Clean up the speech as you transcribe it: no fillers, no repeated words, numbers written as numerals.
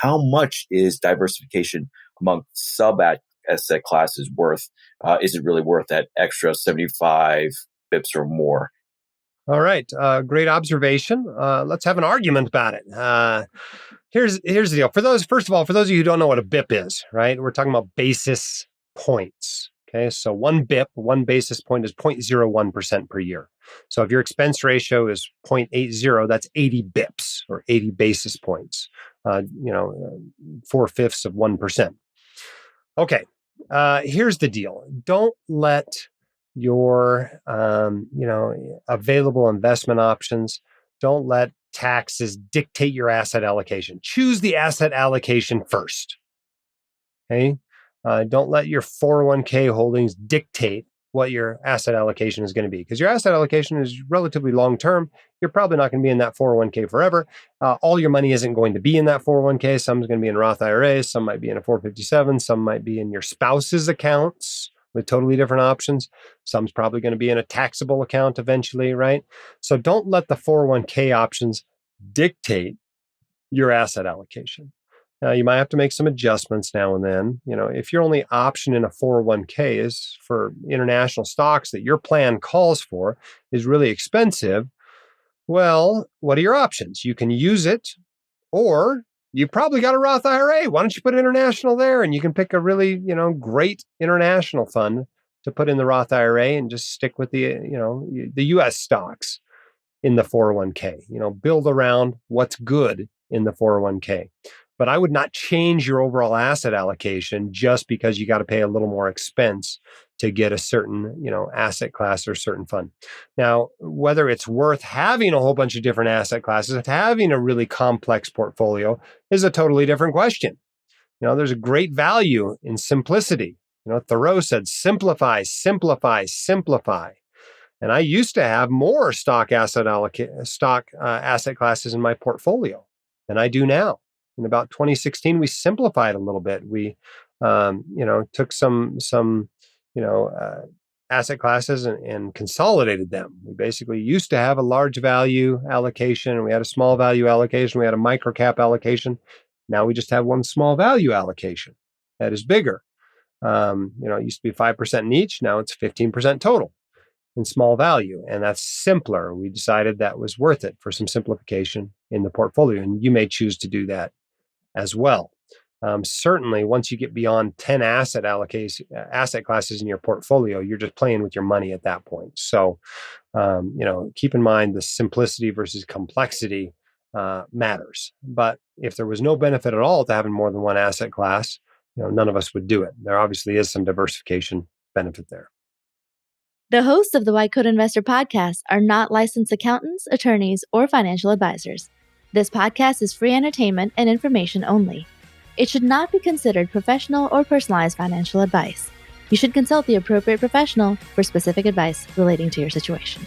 how much is diversification among asset classes worth? Is it really worth that extra 75 bips or more? All right. Great observation. Let's have an argument about it. Here's the deal. First of all, for those of you who don't know what a BIP is, right? We're talking about basis points. Okay. So one BIP, one basis point is 0.01% per year. So if your expense ratio is 0.80, that's 80 bips or 80 basis points, 4/5 of 1%. Okay. Here's the deal. Don't let your, available investment options, don't let taxes dictate your asset allocation. Choose the asset allocation first. Okay. Don't let your 401k holdings dictate what your asset allocation is going to be, because your asset allocation is relatively long term. You're probably not going to be in that 401k forever. All your money isn't going to be in that 401k. Some is going to be in Roth IRAs. Some might be in a 457. Some might be in your spouse's accounts with totally different options. Some's probably going to be in a taxable account eventually, right? So don't let the 401k options dictate your asset allocation. Now, you might have to make some adjustments now and then. If your only option in a 401k is for international stocks that your plan calls for is really expensive, well, what are your options? You can use it, or you probably got a Roth IRA. Why don't you put international there, and you can pick a really, great international fund to put in the Roth IRA and just stick with the US stocks in the 401k. Build around what's good in the 401k. But I would not change your overall asset allocation just because you got to pay a little more expense to get a certain, asset class or certain fund. Now, whether it's worth having a whole bunch of different asset classes, having a really complex portfolio is a totally different question. There's a great value in simplicity. Thoreau said, simplify, simplify, simplify. And I used to have more stock asset classes in my portfolio than I do now. In about 2016, we simplified a little bit. We, took some asset classes and consolidated them. We basically used to have a large value allocation, and we had a small value allocation. We had a micro cap allocation. Now we just have one small value allocation that is bigger. It used to be 5% in each. Now it's 15% total in small value, and that's simpler. We decided that was worth it for some simplification in the portfolio, and you may choose to do that as well. Certainly, once you get beyond 10 asset classes in your portfolio, you're just playing with your money at that point. So, keep in mind the simplicity versus complexity matters. But if there was no benefit at all to having more than one asset class, none of us would do it. There obviously is some diversification benefit there. The hosts of the White Coat Investor podcast are not licensed accountants, attorneys, or financial advisors. This podcast is free entertainment and information only. It should not be considered professional or personalized financial advice. You should consult the appropriate professional for specific advice relating to your situation.